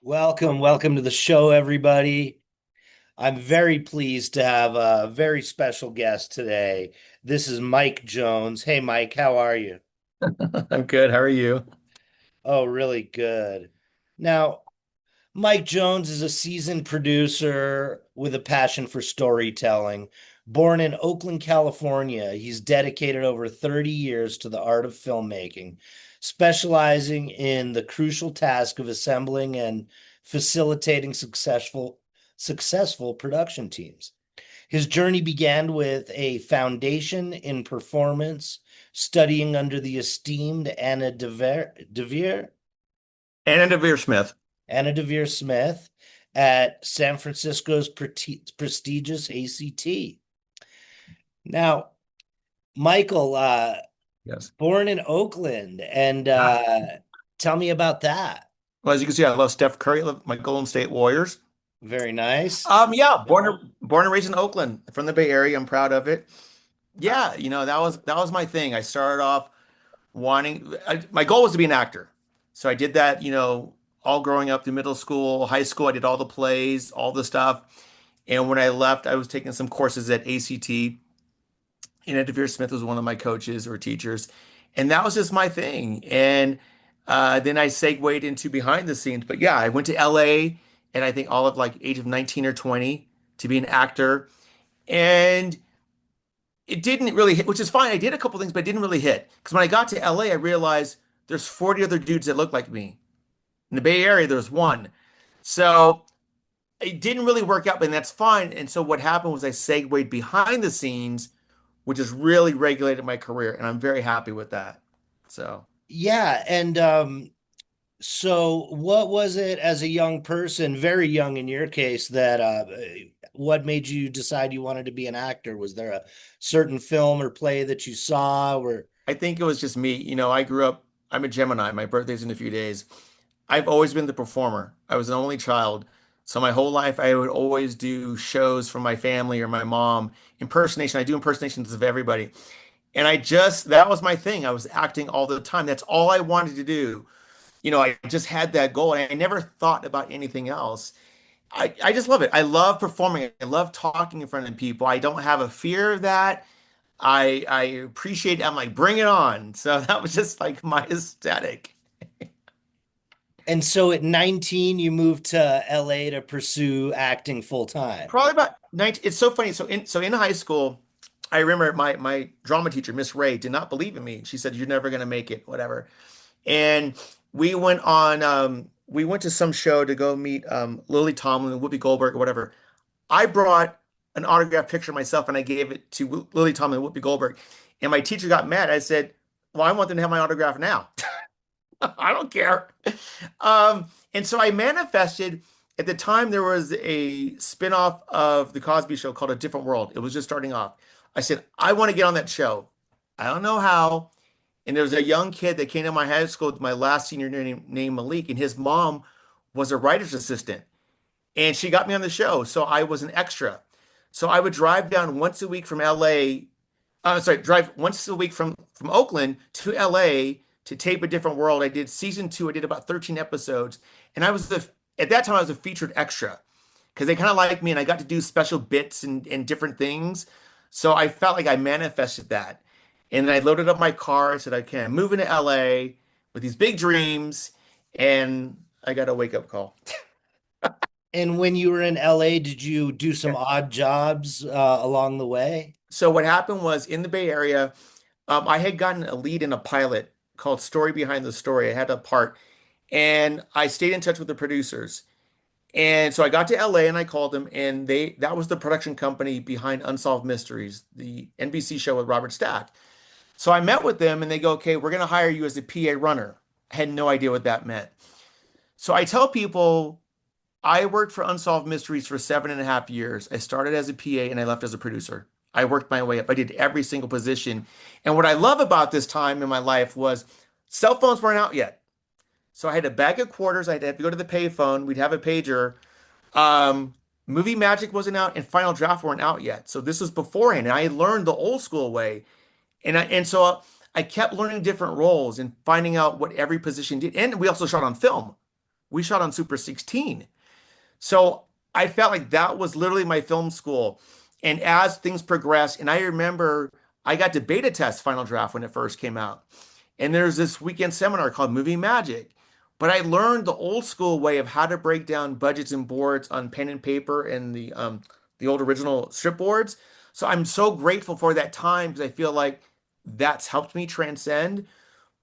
Welcome to the show, everybody. I'm very pleased to have a very special guest today. This is Mike Jones. Hey, Mike, how are you? I'm good. How are you? Oh, really good. Now, Mike Jones is a seasoned producer with a passion for storytelling. Born in Oakland, California, he's dedicated over 30 years to the art of filmmaking, specializing in the crucial task of assembling and facilitating successful production teams. His journey began with a foundation in performance, studying under the esteemed Anna Deveare Smith. Anna Deveare Smith at San Francisco's prestigious ACT. Now, Michael, Yes. born in Oakland, and tell me about that. Well, as you can see, I love Steph Curry. I love my Golden State Warriors. Very nice. Yeah, born and raised in Oakland, from the Bay Area. I'm proud of it. Yeah, that was my thing. I started off my goal was to be an actor. So I did that, all growing up through middle school, high school. I did all the plays, all the stuff. And when I left, I was taking some courses at ACT. Anna Deveare Smith was one of my coaches or teachers, and that was just my thing. And then I segued into behind the scenes. But yeah, I went to LA, and I think all of like age of 19 or 20 to be an actor, and it didn't really hit, which is fine. I did a couple things, but it didn't really hit because when I got to LA, I realized there's 40 other dudes that look like me. In the Bay Area, there's one. So it didn't really work out, but that's fine. And so what happened was I segued behind the scenes, which has really regulated my career, and I'm very happy with that. So, Yeah, and so what was it as a young person, very young in your case, that what made you decide you wanted to be an actor? Was there a certain film or play that you saw or I think it was just me. I grew up, I'm a Gemini. My birthday's in a few days. I've always been the performer. I was an only child. So my whole life, I would always do shows for my family or my mom. Impersonation. I do impersonations of everybody. And that was my thing. I was acting all the time. That's all I wanted to do. I just had that goal and I never thought about anything else. I just love it. I love performing. I love talking in front of people. I don't have a fear of that. I appreciate it. I'm like, bring it on. So that was just like my aesthetic. and so at 19 you moved to LA to pursue acting full time. Probably about 19. It's so funny. So in high school, I remember my drama teacher, Miss Ray, did not believe in me. She said, "You're never gonna make it, whatever." And we went to some show to go meet Lily Tomlin, Whoopi Goldberg, or whatever. I brought an autographed picture of myself and I gave it to Lily Tomlin and Whoopi Goldberg. And my teacher got mad. I said, "Well, I want them to have my autograph now." I don't care. And so I manifested. At the time, there was a spinoff of The Cosby Show called A Different World. It was just starting off. I said, I want to get on that show. I don't know how. And there was a young kid that came to my high school, my last senior named Malik, and his mom was a writer's assistant. And she got me on the show. So I was an extra. So I would drive down once a week from LA. Drive once a week from Oakland to LA to tape A Different World. I did season two. I did about 13 episodes, and at that time I was a featured extra because they kind of liked me, and I got to do special bits and different things. So I felt like I manifested that, and then I loaded up my car. I said, "Okay, I'm moving to LA with these big dreams," and I got a wake up call. And when you were in LA, did you do some odd jobs along the way? So what happened was in the Bay Area, I had gotten a lead in a pilot called Story Behind the Story. I had a part, and I stayed in touch with the producers. And so I got to LA and I called them, and that was the production company behind Unsolved Mysteries, the NBC show with Robert Stack. So I met with them, and they go, "Okay, we're going to hire you as a PA runner." I had no idea what that meant. So I tell people I worked for Unsolved Mysteries for 7.5 years. I started as a PA and I left as a producer. I worked my way up. I did every single position. And what I love about this time in my life was cell phones weren't out yet. So I had a bag of quarters. I'd have to go to the payphone. We'd have a pager. Um, Movie Magic wasn't out and Final Draft weren't out yet. So this was beforehand. And I learned the old school way. And so I kept learning different roles and finding out what every position did. And we also shot on film. we shot on Super 16. So I felt like that was literally my film school. And as things progressed, and I remember I got to beta test Final Draft when it first came out. And there's this weekend seminar called Movie Magic. But I learned the old school way of how to break down budgets and boards on pen and paper and the old original strip boards. So I'm so grateful for that time because I feel like that's helped me transcend.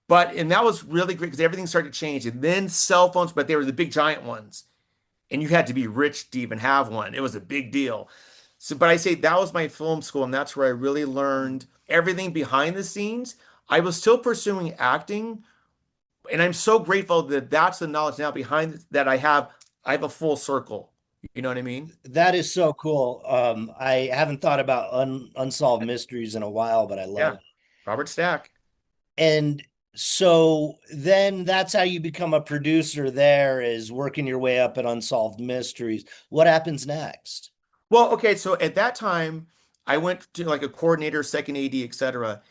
But and that was really great because everything started to change. And then cell phones, but they were the big giant ones. And you had to be rich to even have one. It was a big deal. So, but I say that was my film school, and that's where I really learned everything behind the scenes. I was still pursuing acting, and I'm so grateful that that's the knowledge now behind that I have. I have a full circle. You know what I mean? That is so cool. I haven't thought about unsolved mysteries in a while, but I love Yeah. it. Robert Stack. And so then that's how you become a producer there, is working your way up in unsolved mysteries. What happens next? Well, okay, so at that time, I went to like a coordinator, second AD, etc.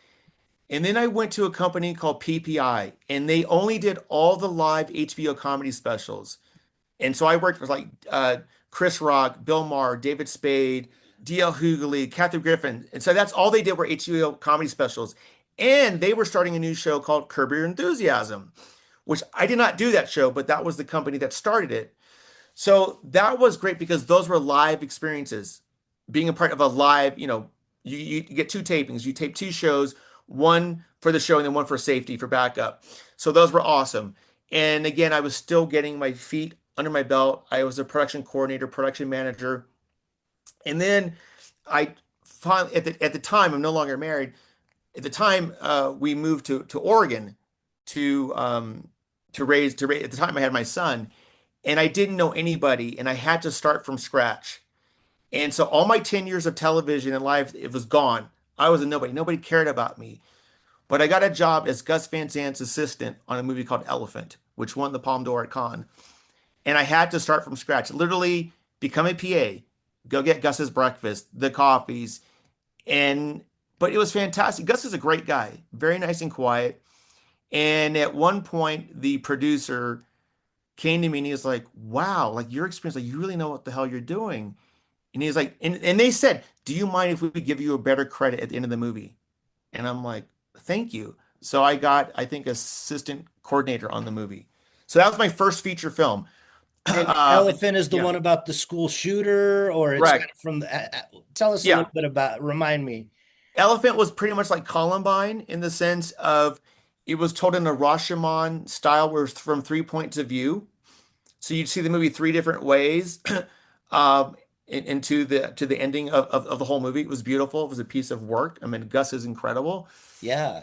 And then I went to a company called PPI, and they only did all the live HBO comedy specials. And so I worked with like Chris Rock, Bill Maher, David Spade, D.L. Hughley, Kathy Griffin. And so that's all they did were HBO comedy specials. And they were starting a new show called Curb Your Enthusiasm, which I did not do that show, but that was the company that started it. So that was great because those were live experiences. Being a part of a live, you get two tapings. You tape two shows, one for the show and then one for safety for backup. So those were awesome. And again, I was still getting my feet under my belt. I was a production coordinator, production manager. And then I finally, at the time, I'm no longer married. At the time, we moved to Oregon to to raise. At the time, I had my son, and I didn't know anybody, and I had to start from scratch. And so all my 10 years of television and life, it was gone. I was a nobody. Nobody cared about me. But I got a job as Gus Van Sant's assistant on a movie called Elephant, which won the Palme d'Or at Cannes. And I had to start from scratch, literally become a PA, go get Gus's breakfast, the coffees. And, but it was fantastic. Gus is a great guy, very nice and quiet. And at one point, the producer came to me and he was like, wow, like your experience, like you really know what the hell you're doing. And he's like, and they said, do you mind if we give you a better credit at the end of the movie? And I'm like, thank you. So I got, I think, assistant coordinator on the movie. So that was my first feature film. And Elephant is the Yeah, one about the school shooter, or it's kind correct. of from tell us a Yeah. little bit about, remind me. Elephant was pretty much like Columbine in the sense of it was told in a Rashomon style where it's from three points of view. So you'd see the movie three different ways um, into the ending of the whole movie. It was beautiful. It was a piece of work. I mean, Gus is incredible. Yeah.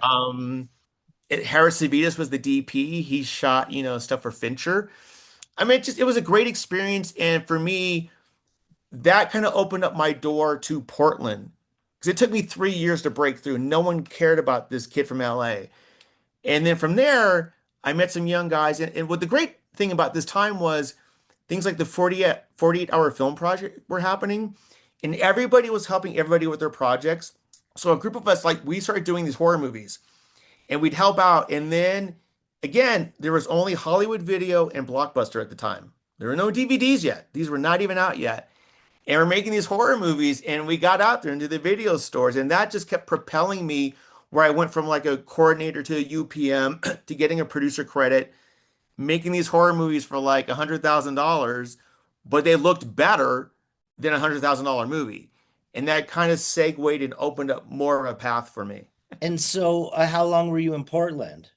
Harris Savitas was the DP. He shot, stuff for Fincher. I mean, it was a great experience. And for me, that kind of opened up my door to Portland because it took me 3 years to break through. No one cared about this kid from LA. And then from there, I met some young guys. And what the great thing about this time was things like the 48-hour film project were happening, and everybody was helping everybody with their projects. So a group of us, like, we started doing these horror movies, and we'd help out. And then again, there was only Hollywood Video and Blockbuster at the time. There were no DVDs yet. These were not even out yet. And we're making these horror movies, and we got out there into the video stores, and that just kept propelling me where I went from like a coordinator to a UPM to getting a producer credit, making these horror movies for like $100,000, but they looked better than $100,000 movie. And that kind of segued and opened up more of a path for me. And so, how long were you in Portland?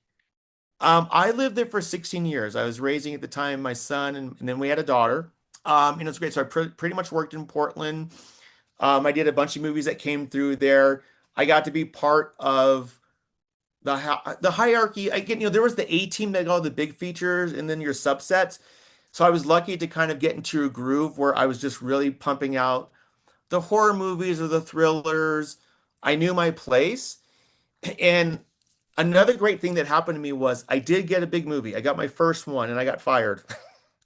I lived there for 16 years. I was raising at the time my son, and then we had a daughter. And it's great. So I pretty much worked in Portland. I did a bunch of movies that came through there. I got to be part of the hierarchy. Again, there was the A team that got all the big features, and then your subsets. So I was lucky to kind of get into a groove where I was just really pumping out the horror movies or the thrillers. I knew my place. And another great thing that happened to me was I did get a big movie. I got my first one and I got fired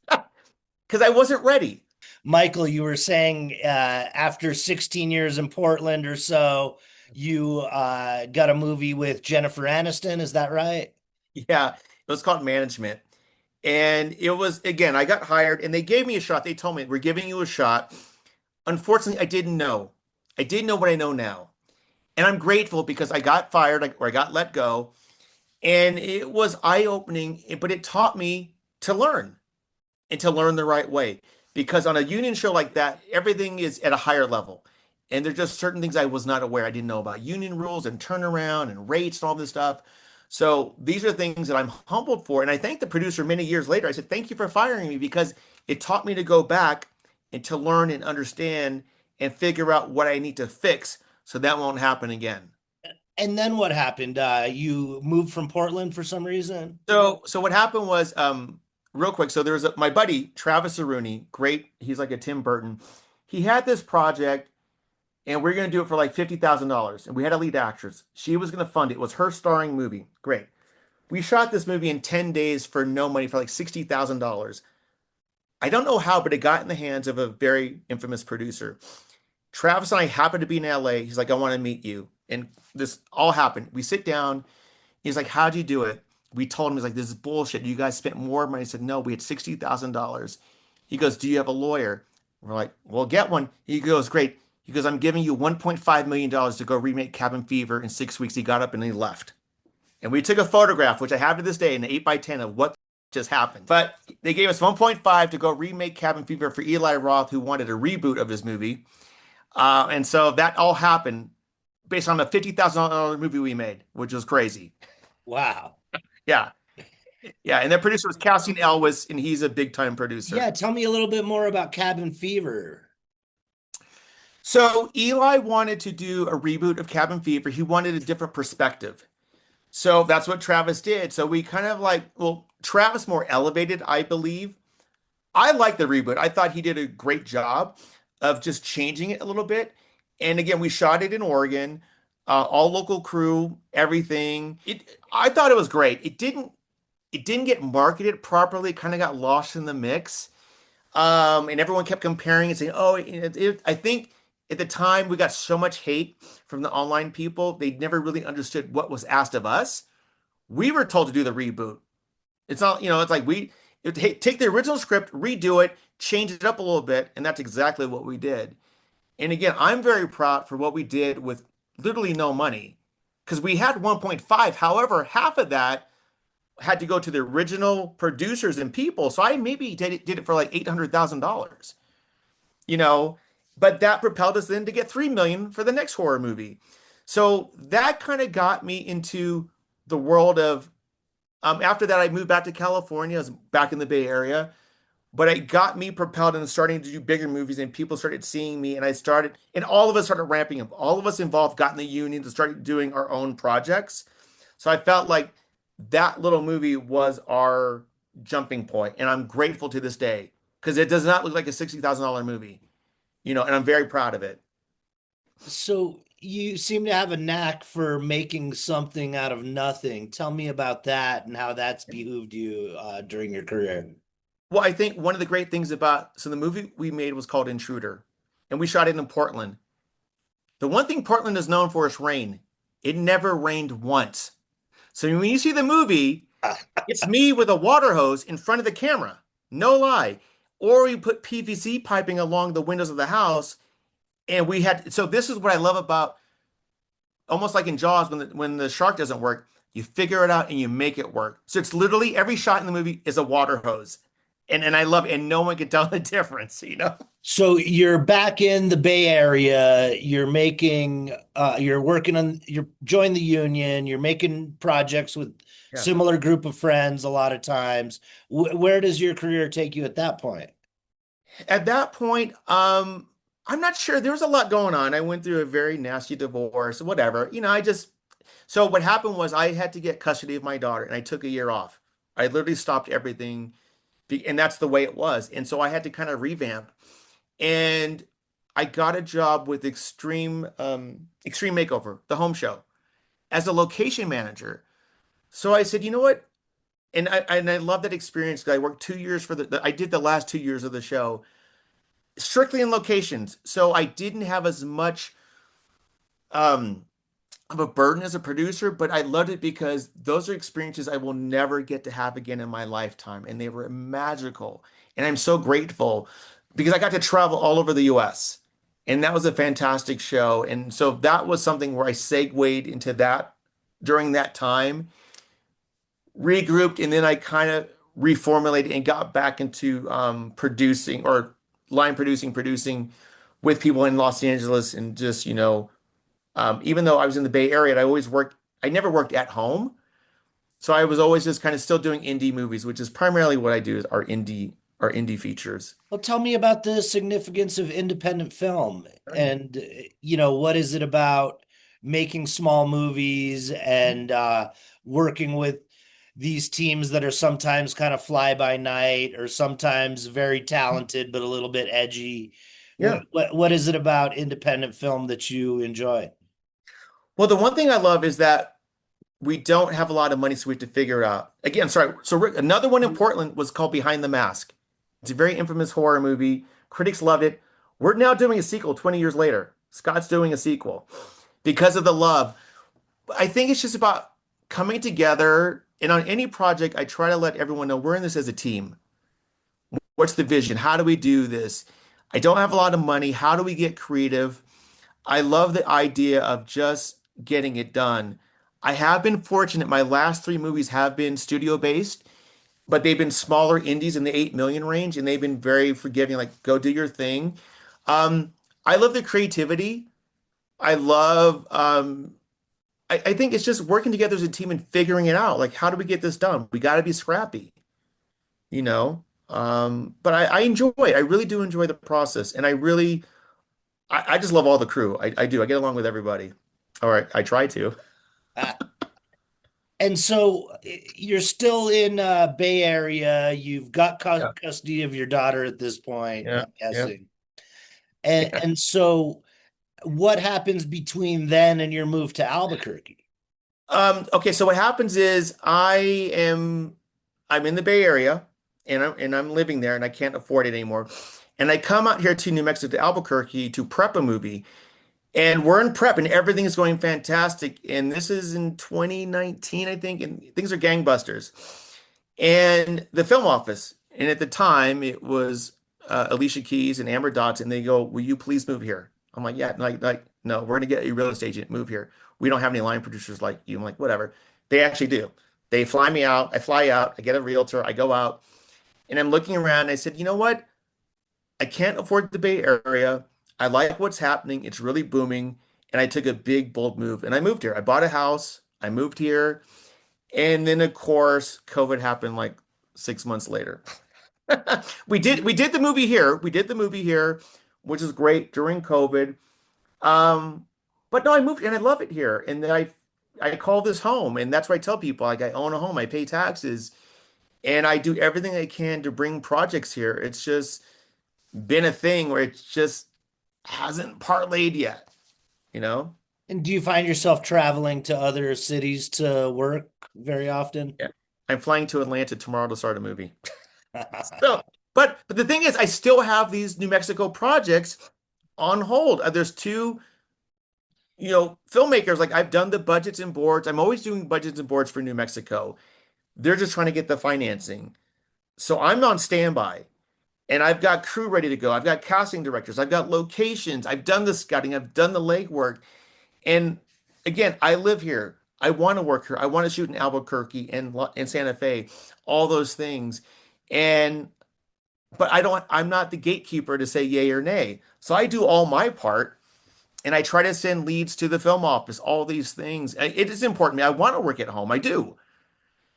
because I wasn't ready. Michael, you were saying after 16 years in Portland or so, you got a movie with Jennifer Aniston. Is that right? Yeah, it was called management. And it was, again, I got hired and they gave me a shot. They told me, we're giving you a shot. Unfortunately, I didn't know. I didn't know what I know now. And I'm grateful because I got fired or I got let go. And it was eye-opening, but it taught me to learn and to learn the right way. Because on a union show like that, everything is at a higher level. And there's just certain things I was not aware. I didn't know about union rules and turnaround and rates and all this stuff. So these are things that I'm humbled for. And I thank the producer many years later. I said, thank you for firing me because it taught me to go back and to learn and understand and figure out what I need to fix so that won't happen again. And then what happened? You moved from Portland for some reason? So what happened was, real quick. So there was my buddy Travis Aruni, great. He's like a Tim Burton. He had this project, and we are gonna do it for like $50,000, and we had a lead actress. She was gonna fund it. It was her starring movie. Great. We shot this movie in 10 days for no money, for like $60,000. I don't know how, but it got in the hands of a very infamous producer. Travis and I happened to be in LA. He's like, I want to meet you. And this all happened. We sit down. He's like, how'd you do it? We told him, he's like, this is bullshit. You guys spent more money. I said, no, we had $60,000. He goes, do you have a lawyer? We're like, well, get one. He goes, great. He goes, I'm giving you $1.5 million to go remake Cabin Fever in 6 weeks. He got up and he left. And we took a photograph, which I have to this day, an 8 by 10 of what just happened. But they gave us 1.5 to go remake Cabin Fever for Eli Roth, who wanted a reboot of his movie. And so that all happened based on a $50,000 movie we made, which was crazy. Wow. Yeah. Yeah. And the producer was Cassian Elwes, and he's a big time producer. Yeah, tell me a little bit more about Cabin Fever. So Eli wanted to do a reboot of Cabin Fever. He wanted a different perspective. So that's what Travis did. So we kind of like, well, Travis more elevated, I believe. I like the reboot. I thought he did a great job of just changing it a little bit. And again, we shot it in Oregon, all local crew, everything. I thought it was great. It didn't get marketed properly. It kind of got lost in the mix. And everyone kept comparing and saying, "Oh, I think at the time we got so much hate from the online people, they never really understood what was asked of us. We were told to do the reboot. It's not, it's like take the original script, redo it, change it up a little bit, and that's exactly what we did. And again, I'm very proud for what we did with literally no money because we had 1.5. However, half of that had to go to the original producers and people. So I maybe did it for like $800,000, you know, but that propelled us then to get 3 million for the next horror movie. So that kind of got me into the world of, after that, I moved back to California. I was back in the Bay Area, but it got me propelled into starting to do bigger movies, and people started seeing me, and and all of us started ramping up. All of us involved got in the unions and started doing our own projects. So I felt like that little movie was our jumping point, and I'm grateful to this day because it does not look like a $60,000 movie, and I'm very proud of it. So you seem to have a knack for making something out of nothing. Tell me about that and how that's behooved you during your career. Well, I think one of the great things so the movie we made was called Intruder, and we shot it in Portland. The one thing Portland is known for is rain. It never rained once. So when you see the movie, it's me with a water hose in front of the camera. No lie. Or we put PVC piping along the windows of the house. And so this is what I love about, almost like in Jaws, when the shark doesn't work, you figure it out and you make it work. So it's literally every shot in the movie is a water hose. And I love it. And no one can tell the difference. So you're back in the Bay Area, you're working you're joined the union, you're making projects with Yeah. similar group of friends a lot of times. Where does your career take you at that point? At that point, I'm not sure. There was a lot going on. I went through a very nasty divorce, whatever. So what happened was I had to get custody of my daughter and I took a year off. I literally stopped everything and that's the way it was. And so I had to kind of revamp. And I got a job with Extreme Makeover, the home show, as a location manager. So I said, you know what? And I love that experience because I worked 2 years I did the last 2 years of the show strictly in locations. So I didn't have as much um of a burden as a producer, but I loved it because those are experiences I will never get to have again in my lifetime. And they were magical. And I'm so grateful because I got to travel all over the US. And that was a fantastic show. And so that was something where I segued into that during that time, regrouped, and then I kind of reformulated and got back into producing or line producing with people in Los Angeles and just, even though I was in the Bay Area, I never worked at home. So I was always just kind of still doing indie movies, which is primarily what I do is our indie features. Well, tell me about the significance of independent film and, what is it about making small movies and working with these teams that are sometimes kind of fly by night or sometimes very talented but a little bit edgy. Yeah. What is it about independent film that you enjoy? Well, the one thing I love is that we don't have a lot of money, so we have to figure it out. Again, sorry. So Rick, another one in Portland was called Behind the Mask. It's a very infamous horror movie. Critics loved it. We're now doing a sequel 20 years later. Scott's doing a sequel because of the love. I think it's just about coming together. And on any project, I try to let everyone know we're in this as a team. What's the vision? How do we do this? I don't have a lot of money. How do we get creative? I love the idea of just getting it done. I have been fortunate. My last three movies have been studio based, but they've been smaller indies in the 8 million range, and they've been very forgiving, like, go do your thing. I love the creativity. I love, I think it's just working together as a team and figuring it out. Like, how do we get this done? We got to be scrappy, you know? But I enjoy it. I really do enjoy the process. And I just love all the crew. I do. I get along with everybody. All right. I try to. Uh, and so you're still in Bay Area. You've got Yeah. custody of your daughter at this point, Yeah. I'm Yeah. guessing. And Yeah. and so what happens between then and your move to Albuquerque? Okay, so what happens is I'm in the Bay Area and I'm living there and I can't afford it anymore. And I come out here to New Mexico to Albuquerque to prep a movie. And we're in prep and everything is going fantastic. And this is in 2019, I think, and things are gangbusters. And the film office, and at the time it was Alicia Keys and Amber Dotson, and they go, "Will you please move here?" I'm like, "Yeah, like, no, we're gonna get a real estate agent, move here. We don't have any line producers like you." I'm like, "Whatever." They actually do. They fly me out. I fly out. I get a realtor. I go out, and I'm looking around. And I said, "You know what? I can't afford the Bay Area. I like what's happening. It's really booming." And I took a big, bold move, and I moved here. I bought a house. I moved here. And then of course, COVID happened like 6 months later. We did the movie here. We did the movie here, which is great during COVID. Um, but no, I moved and I love it here. And then I call this home, and that's why I tell people like I own a home, I pay taxes, and I do everything I can to bring projects here. It's just been a thing where it just hasn't parlayed yet, you know? And do you find yourself traveling to other cities to work very often? Yeah. I'm flying to Atlanta tomorrow to start a movie. So, but the thing is, I still have these New Mexico projects on hold. There's two, filmmakers. Like I've done the budgets and boards. I'm always doing budgets and boards for New Mexico. They're just trying to get the financing. So I'm on standby, and I've got crew ready to go. I've got casting directors. I've got locations. I've done the scouting. I've done the legwork. And again, I live here. I want to work here. I want to shoot in Albuquerque and Santa Fe, all those things. And but I'm not the gatekeeper to say yay or nay. So I do all my part and I try to send leads to the film office, all these things. It is important to me. I want to work at home. I do.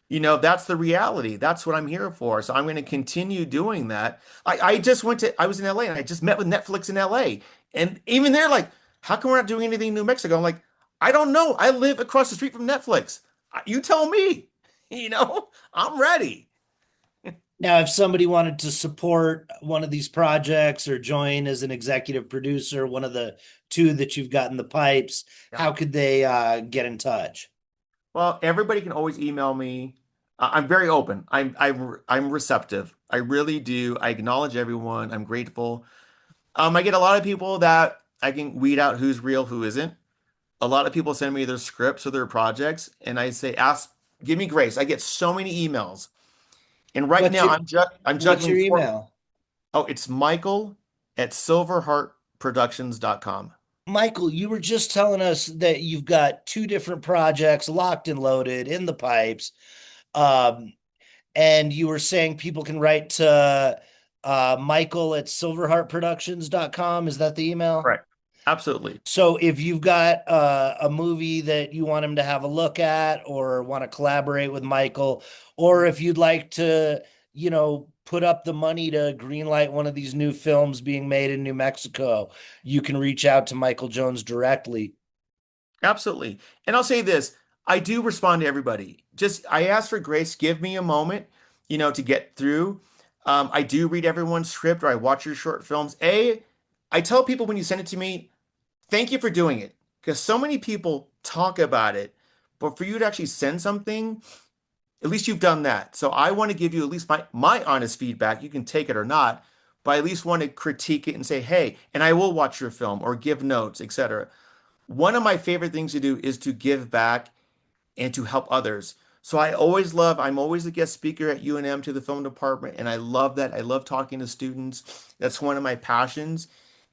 That's the reality. That's what I'm here for. So I'm going to continue doing that. I was in LA and I just met with Netflix in LA. And even they're like, how come we're not doing anything in New Mexico? I'm like, I don't know. I live across the street from Netflix. You tell me, I'm ready. Now, if somebody wanted to support one of these projects or join as an executive producer, one of the two that you've got in the pipes, Yeah. how could they get in touch? Well, everybody can always email me. I'm very open. I'm receptive. I really do. I acknowledge everyone. I'm grateful. I get a lot of people that I can weed out who's real, who isn't. a lot of people send me their scripts or their projects, and I say, ask, give me grace. I get so many emails. And right What's now your I'm what's juggling your four. email? Oh, it's Michael at silverheartproductions.com. Michael, you were just telling us that you've got two different projects locked and loaded in the pipes. Um, and you were saying people can write to Michael at silverheartproductions.com. Is that the email? Correct. Absolutely. So if you've got a movie that you want him to have a look at or want to collaborate with Michael, or if you'd like to, put up the money to greenlight one of these new films being made in New Mexico, you can reach out to Michael Jones directly. Absolutely. And I'll say this, I do respond to everybody. Just I ask for grace, give me a moment, to get through. I do read everyone's script or I watch your short films. I tell people when you send it to me, thank you for doing it. Because so many people talk about it, but for you to actually send something, at least you've done that. So I want to give you at least my honest feedback. You can take it or not, but I at least want to critique it and say, hey, and I will watch your film or give notes, etc. One of my favorite things to do is to give back and to help others. So I'm always a guest speaker at UNM to the film department, and I love that. I love talking to students. That's one of my passions,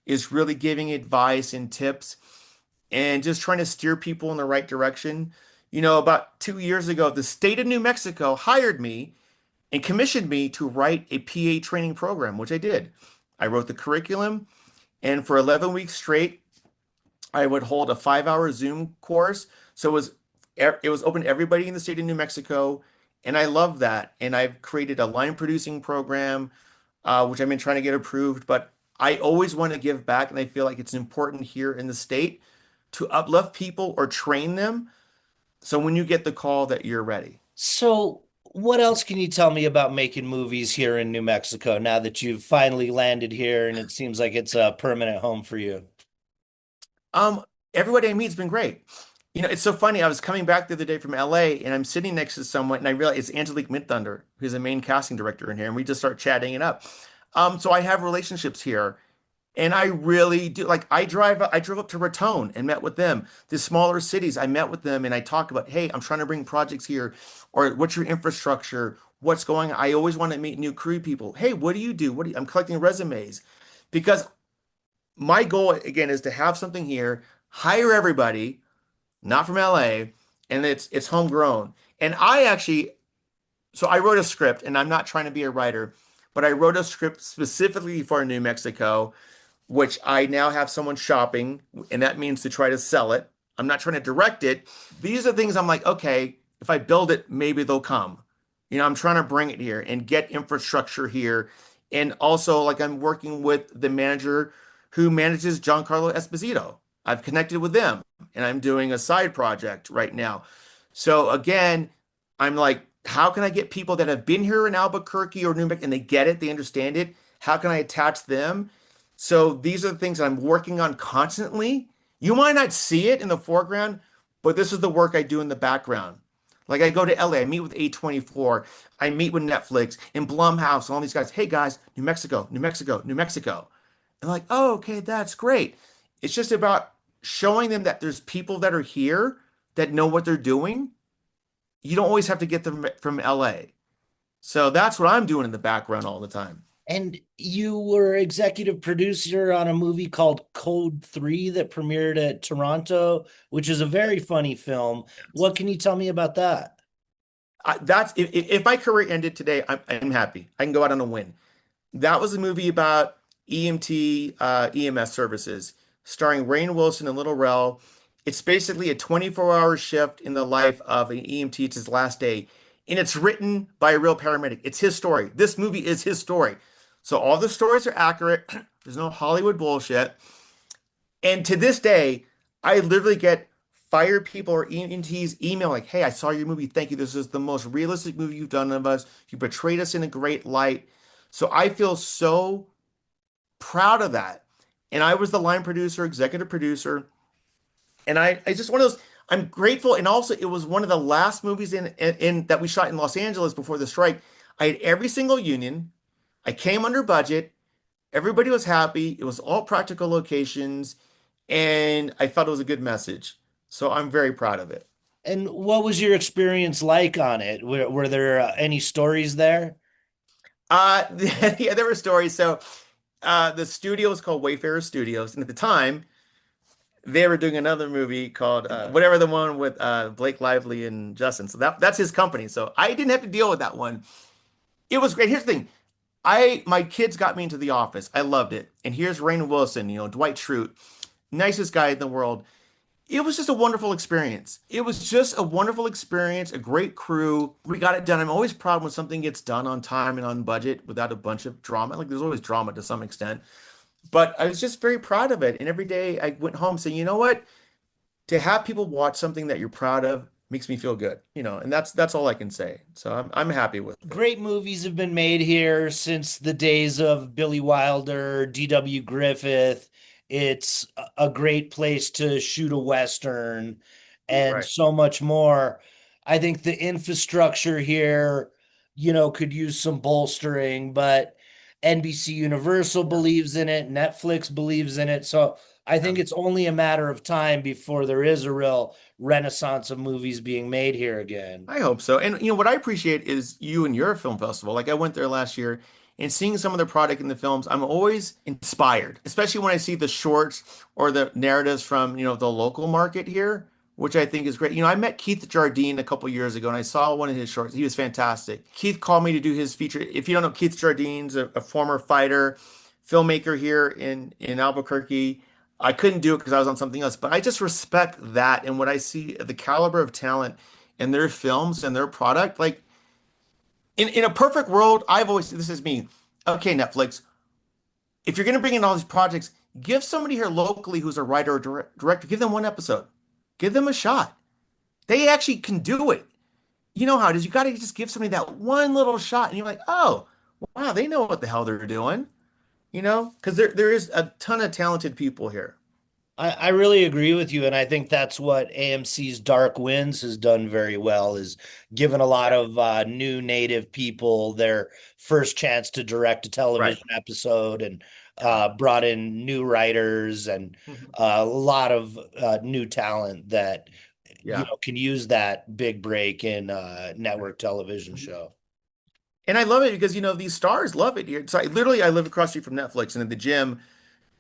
is really giving advice and tips and just trying to steer people in the right direction. About 2 years ago, the state of New Mexico hired me and commissioned me to write a PA training program, which I did. I wrote the curriculum, and for 11 weeks straight, I would hold a 5-hour Zoom course. So it was open to everybody in the state of New Mexico, and I love that. And I've created a line producing program, which I've been trying to get approved. But I always want to give back, and I feel like it's important here in the state to uplift people or train them. So when you get the call that you're ready. So, what else can you tell me about making movies here in New Mexico now that you've finally landed here and it seems like it's a permanent home for you? Um, Everybody I meet's been great. It's so funny. I was coming back the other day from LA and I'm sitting next to someone and I realized it's Angelique Midthunder, who's the main casting director in here, and we just start chatting it up. So I have relationships here and I really do like I drove up to Raton and met with them. The smaller cities, I met with them and I talk about, hey, I'm trying to bring projects here, or what's your infrastructure? What's going on? I always want to meet new crew people. Hey, what do you do? I'm collecting resumes because my goal again is to have something here, hire everybody, not from LA, and it's homegrown. And I wrote a script, and I'm not trying to be a writer, but I wrote a script specifically for New Mexico, which I now have someone shopping, and that means to try to sell it. I'm not trying to direct it. These are things I'm like, okay, if I build it, maybe they'll come. I'm trying to bring it here and get infrastructure here. And also, like, I'm working with the manager who manages Giancarlo Esposito. I've connected with them, and I'm doing a side project right now. So again, I'm like, how can I get people that have been here in Albuquerque or New Mexico and they get it, they understand it? How can I attach them? So these are the things that I'm working on constantly. You might not see it in the foreground, but this is the work I do in the background. Like I go to LA, I meet with A24, I meet with Netflix and Blumhouse and all these guys. Hey guys, New Mexico, New Mexico, New Mexico. And like, oh, okay, that's great. It's just about showing them that there's people that are here that know what they're doing. You don't always have to get them from LA. So that's what I'm doing in the background all the time. And you were executive producer on a movie called Code 3 that premiered at Toronto, which is a very funny film. What can you tell me about that? That's if my career ended today, I'm happy. I can go out on a win. That was a movie about EMT, EMS services, starring Rainn Wilson and Little Rel. It's basically a 24-hour shift in the life of an EMT. It's his last day, and it's written by a real paramedic. It's his story. This movie is his story. So all the stories are accurate. There's no Hollywood bullshit. And to this day, I literally get fire people or EMTs email like, "Hey, I saw your movie. Thank you. This is the most realistic movie you've done of us. You portrayed us in a great light." So I feel so proud of that. And I was the line producer, executive producer, and I just one of those. I'm grateful, and also it was one of the last movies in that we shot in Los Angeles before the strike. I had every single union. I came under budget. Everybody was happy. It was all practical locations, and I felt it was a good message. Yeah. So I'm very proud of it. And what was your experience like on it? Were there any stories there? Uh, yeah, there were stories. So, the studio was called Wayfarer Studios, and at the time, they were doing another movie called whatever the one with Blake Lively and Justin. So that's his company. So I didn't have to deal with that one. It was great. Here's the thing. My kids got me into The Office. I loved it. And here's Rainn Wilson, Dwight Schrute, nicest guy in the world. It was just a wonderful experience. It was just a wonderful experience, a great crew. We got it done. I'm always proud when something gets done on time and on budget without a bunch of drama. Like there's always drama to some extent, but I was just very proud of it. And every day I went home saying, you know what? To have people watch something that you're proud of makes me feel good, and that's all I can say. So I'm happy with it. Great movies have been made here since the days of Billy Wilder, D.W. Griffith. It's a great place to shoot a Western and Right. so much more. I think the infrastructure here, could use some bolstering, but NBC Universal Yeah. believes in it, Netflix believes in it. So I Yeah. think it's only a matter of time before there is a real renaissance of movies being made here again. I hope so. And what I appreciate is you and your film festival. Like I went there last year and seeing some of the product in the films, I'm always inspired, especially when I see the shorts or the narratives from, the local market here, which I think is great. I met Keith Jardine a couple years ago and I saw one of his shorts. He was fantastic. Keith called me to do his feature. If you don't know, Keith Jardine's a former fighter, filmmaker here in Albuquerque. I couldn't do it because I was on something else, but I just respect that and what I see the caliber of talent and their films and their product. Like in a perfect world, I've always this is me. Okay, Netflix, if you're going to bring in all these projects, give somebody here locally who's a writer or director, give them one episode, give them a shot. They actually can do it. You know how it is. You got to just give somebody that one little shot, and you're like, oh, wow, they know what the hell they're doing. Because there is a ton of talented people here. I really agree with you, and I think that's what AMC's Dark Winds has done very well, is given a lot Yeah. of new native people their first chance to direct a Right. television episode, and Yeah. brought in new writers and Mhm. a lot of new talent that Yeah. can use that big break in network television Mhm. show. And I love it because these stars love it here. So I live across the street from Netflix, and at the gym,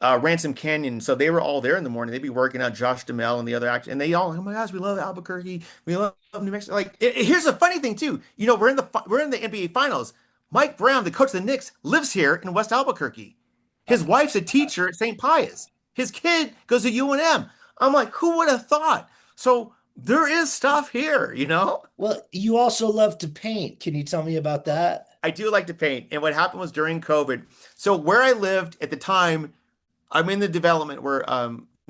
Ransom Canyon. So they were all there in the morning. They'd be working out, Josh Duhamel and the other actors, and they all, oh my gosh, we love Albuquerque, we love New Mexico. Like, here's a funny thing too. We're in the NBA Finals. Mike Brown, the coach of the Knicks, lives here in West Albuquerque. His wife's a teacher at St. Pius. His kid goes to UNM. I'm like, who would have thought? So there is stuff here. Well, you also love to paint. Can you tell me about that? I do like to paint. And what happened was during COVID. So where I lived at the time, I'm in the development where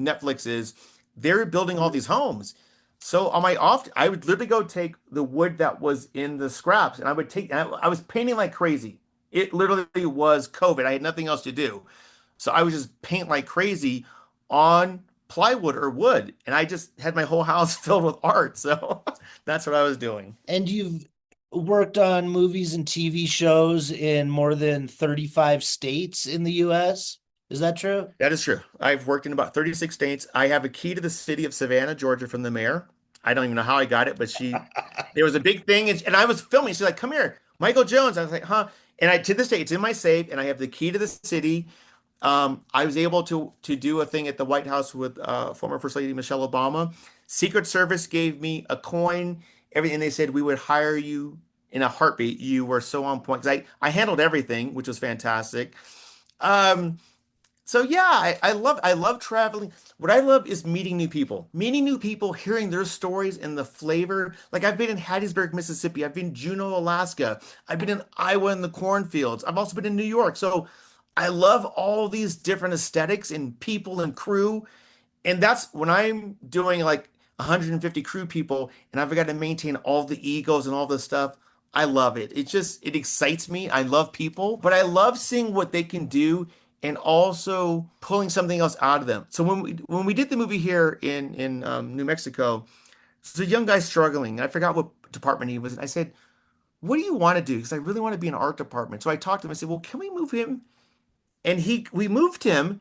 Netflix is. They're building all these homes. So on my off, I would literally go take the wood that was in the scraps, and I was painting like crazy. It literally was COVID. I had nothing else to do, so I would just paint like crazy on plywood or wood, and I just had my whole house filled with art. So that's what I was doing. And you've worked on movies and TV shows in more than 35 states in the US. Is that true? That is true. I've worked in about 36 states. I have a key to the city of Savannah, Georgia, from the mayor. I don't even know how I got it, but there was a big thing, and I was filming. She's like, "Come here, Michael Jones." I was like, "Huh?" And to this day, it's in my safe, and I have the key to the city. I was able to do a thing at the White House with former First Lady Michelle Obama. Secret Service gave me a coin, everything. They said we would hire you in a heartbeat. You were so on point because I handled everything, which was fantastic. Um, so yeah, I love traveling. What I love is meeting new people, hearing their stories and the flavor. Like I've been in Hattiesburg, Mississippi. I've been in Juneau, Alaska. I've been in Iowa in the cornfields. I've also been in New York. So I love all these different aesthetics and people and crew. And that's when I'm doing like 150 crew people and I've got to maintain all the egos and all this stuff. I love it. It excites me. I love people, but I love seeing what they can do and also pulling something else out of them. So when we did the movie here in New Mexico, there's a young guy struggling. I forgot what department he was in. I said, "What do you want to do?" Because I really want to be in art department. So I talked to him. I said, "Well, can we move him?" And we moved him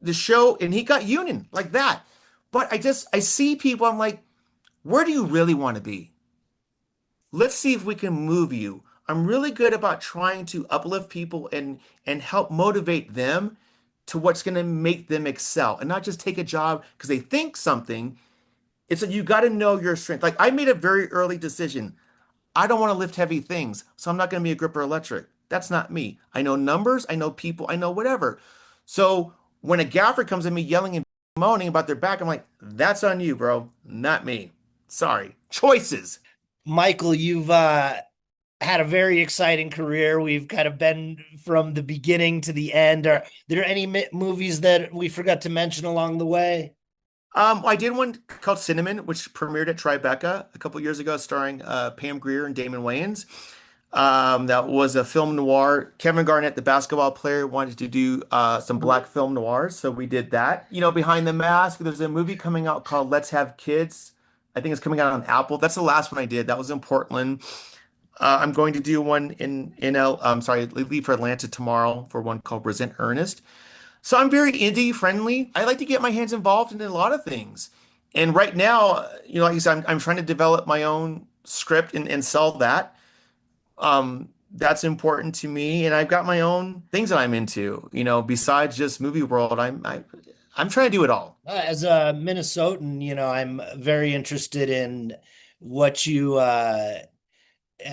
the show and he got union like that. But I see people, I'm like, where do you really want to be? Let's see if we can move you. I'm really good about trying to uplift people and help motivate them to what's going to make them excel and not just take a job because they think something. It's that you got to know your strength. Like I made a very early decision. I don't want to lift heavy things, so I'm not going to be a gripper electric. That's not me. I know numbers, I know people, I know whatever. So when a gaffer comes at me yelling and moaning about their back, I'm like, that's on you, bro, not me. Sorry. Choices. Michael, you've had a very exciting career. We've kind of been from the beginning to the end. Are there any movies that we forgot to mention along the way? I did one called Cinnamon, which premiered at Tribeca a couple years ago, starring Pam Grier and Damon Wayans. That was a film noir. Kevin Garnett, the basketball player, wanted to do some black film noirs, so we did that. You know, Behind the Mask, there's a movie coming out called Let's Have Kids. I think it's coming out on Apple. That's the last one I did. That was in Portland. I'm going to do one in I'm sorry, leave for Atlanta tomorrow for one called Resent Ernest. So I'm very indie friendly. I like to get my hands involved in a lot of things. And right now, you know, like you said, I'm trying to develop my own script and sell that. That's important to me. And I've got my own things that I'm into, you know, besides just movie world. I'm trying to do it all. As a Minnesotan, I'm very interested in what you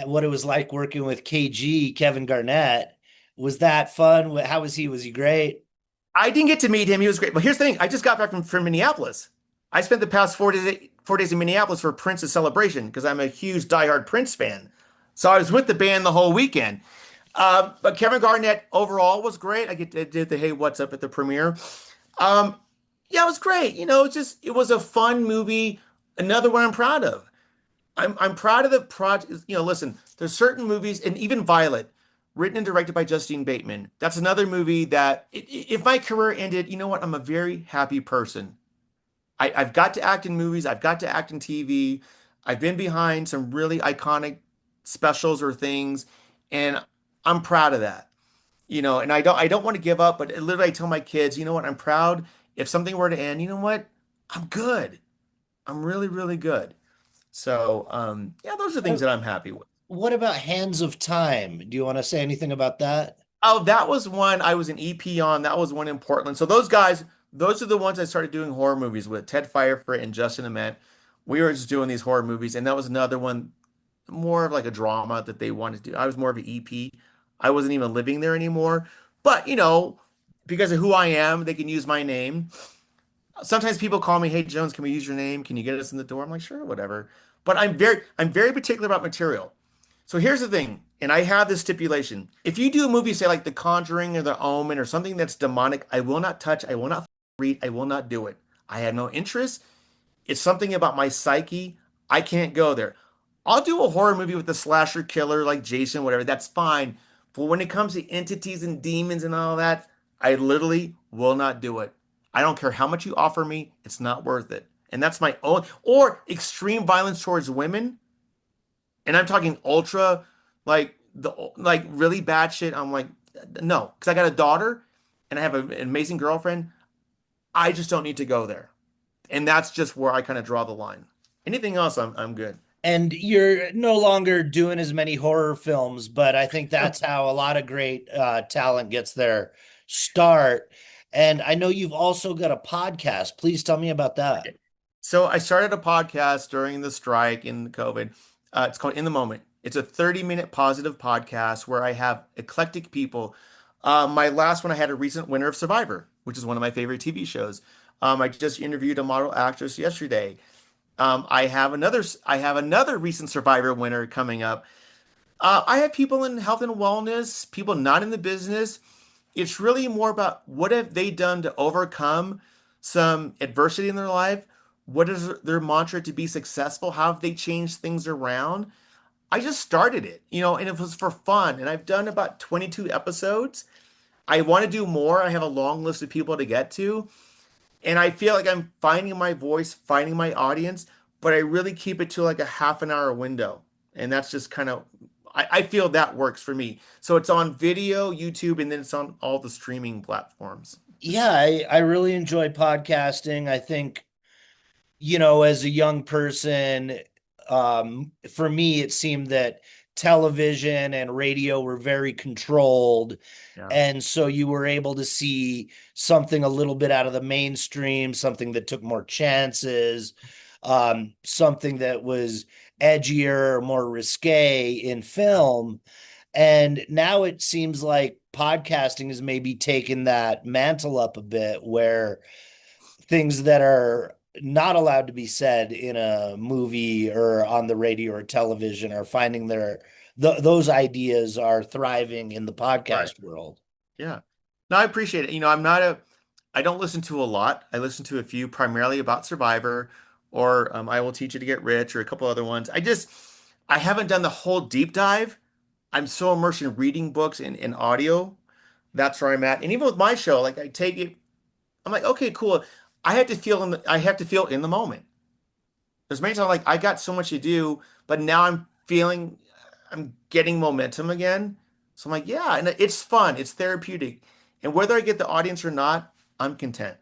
what it was like working with KG, Kevin Garnett. Was that fun? How was he? Was he great? I didn't get to meet him. He was great. But here's the thing. I just got back from Minneapolis. I spent the past 4 days in Minneapolis for Prince's celebration because I'm a huge diehard Prince fan. So I was with the band the whole weekend. But Kevin Garnett overall was great. I did the Hey, What's Up at the premiere. Um, yeah, it was great. You know, it was a fun movie. Another one I'm proud of. I'm proud of the project. You know, listen, there's certain movies, and even Violet, written and directed by Justine Bateman. That's another movie that, if my career ended, you know what? I'm a very happy person. I've got to act in movies. I've got to act in TV. I've been behind some really iconic specials or things, and I'm proud of that. You know, and I don't want to give up, but literally I tell my kids, you know what? I'm proud. If something were to end, you know what? I'm good. I'm really, really good. So, yeah, those are things What that I'm happy with. what about Hands of Time? Do you want to say anything about that? Oh, that was one I was an EP on. That was one in Portland. So those are the ones I started doing horror movies with. Ted Firefrit and Justin Ament. We were just doing these horror movies, and that was another one, more of like a drama that they wanted to do. I was more of an EP. I wasn't even living there anymore. But, you know, because of who I am, they can use my name. Sometimes people call me, "Hey Jones, can we use your name? Can you get us in the door?" I'm like, "Sure, whatever." But I'm very particular about material. So here's the thing, and I have this stipulation. If you do a movie, say like The Conjuring or The Omen or something that's demonic, I will not touch, I will not read, I will not do it. I have no interest. It's something about my psyche. I can't go there. I'll do a horror movie with a slasher killer like Jason, whatever. That's fine. But when it comes to entities and demons and all that, I literally will not do it. I don't care how much you offer me. It's not worth it. And that's my own, or extreme violence towards women. And I'm talking ultra, like really bad shit. I'm like, no, because I got a daughter and I have an amazing girlfriend. I just don't need to go there. And that's just where I kind of draw the line. Anything else, I'm good. And you're no longer doing as many horror films, but I think Sure. that's how a lot of great talent gets their start. And I know you've also got a podcast. Please tell me about that. Okay. So I started a podcast during the strike in COVID. It's called In the Moment. It's a 30-minute positive podcast where I have eclectic people. My last one, I had a recent winner of Survivor, which is one of my favorite TV shows. I just interviewed a model actress yesterday. I have another recent Survivor winner coming up. I have people in health and wellness, people not in the business. It's really more about what have they done to overcome some adversity in their life? What is their mantra to be successful? How have they changed things around? I just started it, you know, and it was for fun. And I've done about 22 episodes. I want to do more. I have a long list of people to get to. And I feel like I'm finding my voice, finding my audience, but I really keep it to like a half an hour window. And that's just kind of, I feel that works for me. So it's on video, YouTube, and then it's on all the streaming platforms. Yeah, I really enjoy podcasting. I think as a young person, for me, it seemed that television and radio were very controlled. Yeah. And so you were able to see something a little bit out of the mainstream, something that took more chances, something that was edgier, more risque in Yeah. film. And now it seems like podcasting has maybe taken that mantle up a bit where things that are not allowed to be said in a movie or on the radio or television are finding those ideas are thriving in the Right. podcast world. Yeah. No, I appreciate it. I don't listen to a lot. I listen to a few primarily about Survivor or I Will Teach You to Get Rich or a couple other ones. I haven't done the whole deep dive. I'm so immersed in reading books and audio. That's where I'm at. And even with my show, like I take it, I'm like, okay, cool. I have to feel in the moment. There's many times like I got so much to do, but now I'm getting momentum again. So I'm like, yeah, and it's fun, it's therapeutic. And whether I get the audience or not, I'm content.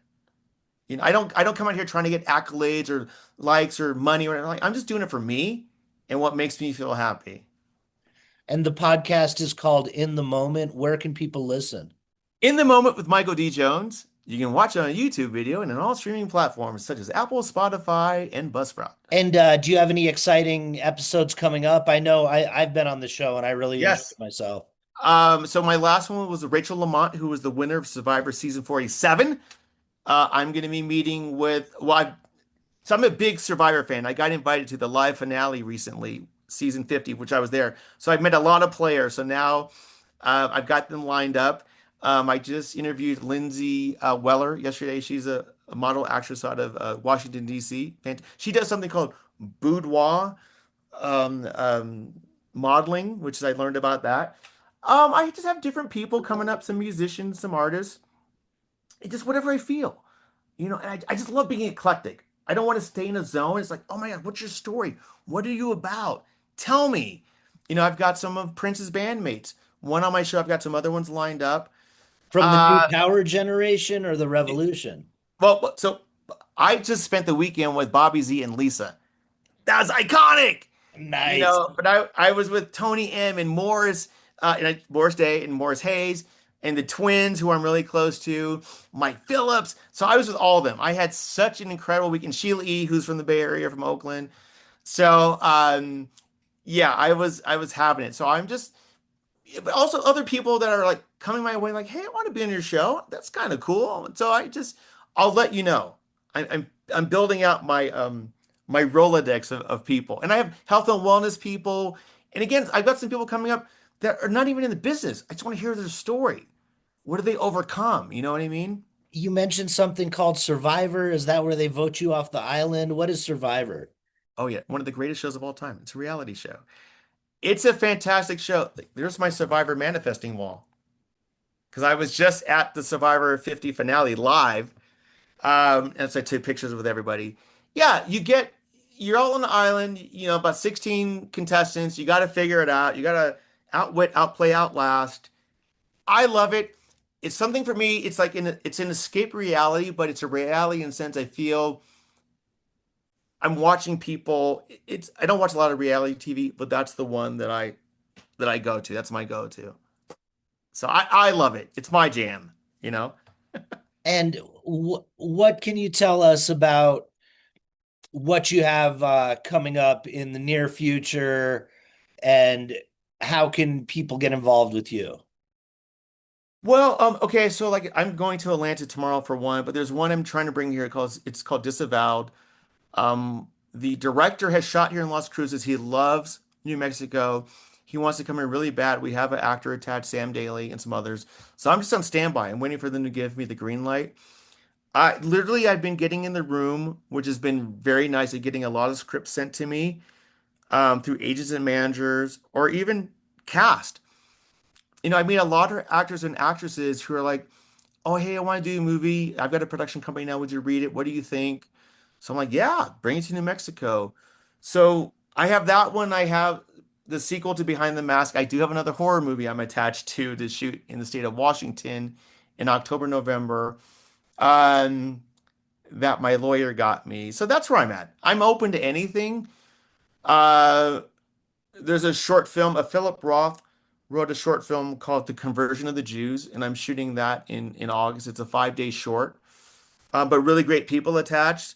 I don't come out here trying to get accolades or likes or money or anything. Like, I'm just doing it for me and what makes me feel happy. And the podcast is called In the Moment. Where can people listen? In the Moment with Michael D. Jones, you can watch it on a YouTube video and on all streaming platforms such as Apple, Spotify, and Buzzsprout. And do you have any exciting episodes coming up? I know I've been on the show and I really enjoyed Yes. myself. So my last one was Rachel Lamont, who was the winner of Survivor season 47. I'm going to be meeting with, so I'm a big Survivor fan. I got invited to the live finale recently, season 50, which I was there. So I've met a lot of players. So now I've got them lined up. I just interviewed Lindsay Weller yesterday. She's a model actress out of Washington, D.C. She does something called boudoir um, um, modeling, which is I learned about that. I just have different people coming up, some musicians, some artists. It's just whatever I feel, and I just love being eclectic. I don't want to stay in a zone. It's like, oh my God, what's your story? What are you about? Tell me. I've got some of Prince's bandmates. One on my show, I've got some other ones lined up. From the new Uh, power generation or the revolution? so I just spent the weekend with Bobby Z and Lisa. That was iconic. Nice. But I was with Tony M and Morris, Morris Day and Morris Hayes and the twins who I'm really close to, Mike Phillips. So I was with all of them. I had such an incredible weekend. Sheila E., who's from the Bay Area, from Oakland. So yeah, I was having it. So I'm just, but also other people that are like coming my way, like, hey, I want to be on your show. That's kind of cool. So I'll let you know. I'm building out my Rolodex of people, and I have health and wellness people. And again, I've got some people coming up that are not even in the business. I just want to hear their story. What do they overcome? You know what I mean? You mentioned something called Survivor. Is that where they vote you off the island? What is Survivor? Oh yeah, one of the greatest shows of all time. It's a reality show. It's a fantastic show. There's my Survivor manifesting wall because I was just at the Survivor 50 finale live. And so I took pictures with everybody. Yeah, you're all on the island, about 16 contestants. You got to figure it out. You got to outwit, outplay, outlast. I love it. It's something for me. It's like it's an escape reality, but it's a reality in the sense I feel I'm watching people. I don't watch a lot of reality TV, but that's the one that I go to. That's my go-to. So I love it. It's my jam, you know? And what can you tell us about what you have coming up in the near future, and how can people get involved with you? Well, okay, so like I'm going to Atlanta tomorrow for one, but there's one I'm trying to bring here called it's called Disavowed. The director has shot here in Las Cruces. He loves New Mexico. He wants to come here really bad. We have an actor attached, Sam Daly, and some others. So I'm just on standby. I'm waiting for them to give me the green light. I've been getting in the room, which has been very nice at getting a lot of scripts sent to me through agents and managers or even cast. I meet a lot of actors and actresses who are like, oh, hey, I want to do a movie. I've got a production company now. Would you read it? What do you think? So I'm like, yeah, bring it to New Mexico. So I have that one. I have the sequel to Behind the Mask. I do have another horror movie I'm attached to shoot in the state of Washington in October, November. Um, that my lawyer got me. So that's where I'm at. I'm open to anything. Uh, there's a short film, a Philip Roth wrote a short film called The Conversion of the Jews, and I'm shooting that in August. It's a 5 day short, but really great people attached.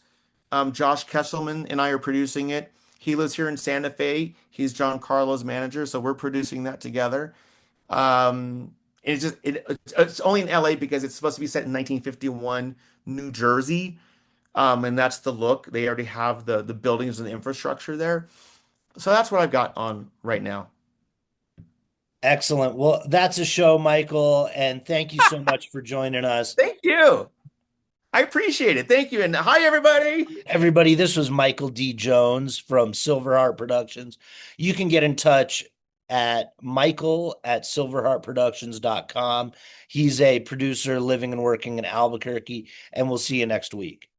Josh Kesselman and I are producing it. He lives here in Santa Fe. He's John Carlo's manager, so we're producing that together. It's just it's only in LA because it's supposed to be set in 1951 New Jersey. And that's the look. They already have the buildings and the infrastructure there. So that's what I've got on right now. Excellent. Well, that's a show, Michael, and thank you so much for joining us. Thank you. I appreciate it. Thank you. And hi, everybody. Everybody, this was Michael D. Jones from Silverheart Productions. You can get in touch at Michael at silverheartproductions.com. He's a producer living and working in Albuquerque, and we'll see you next week.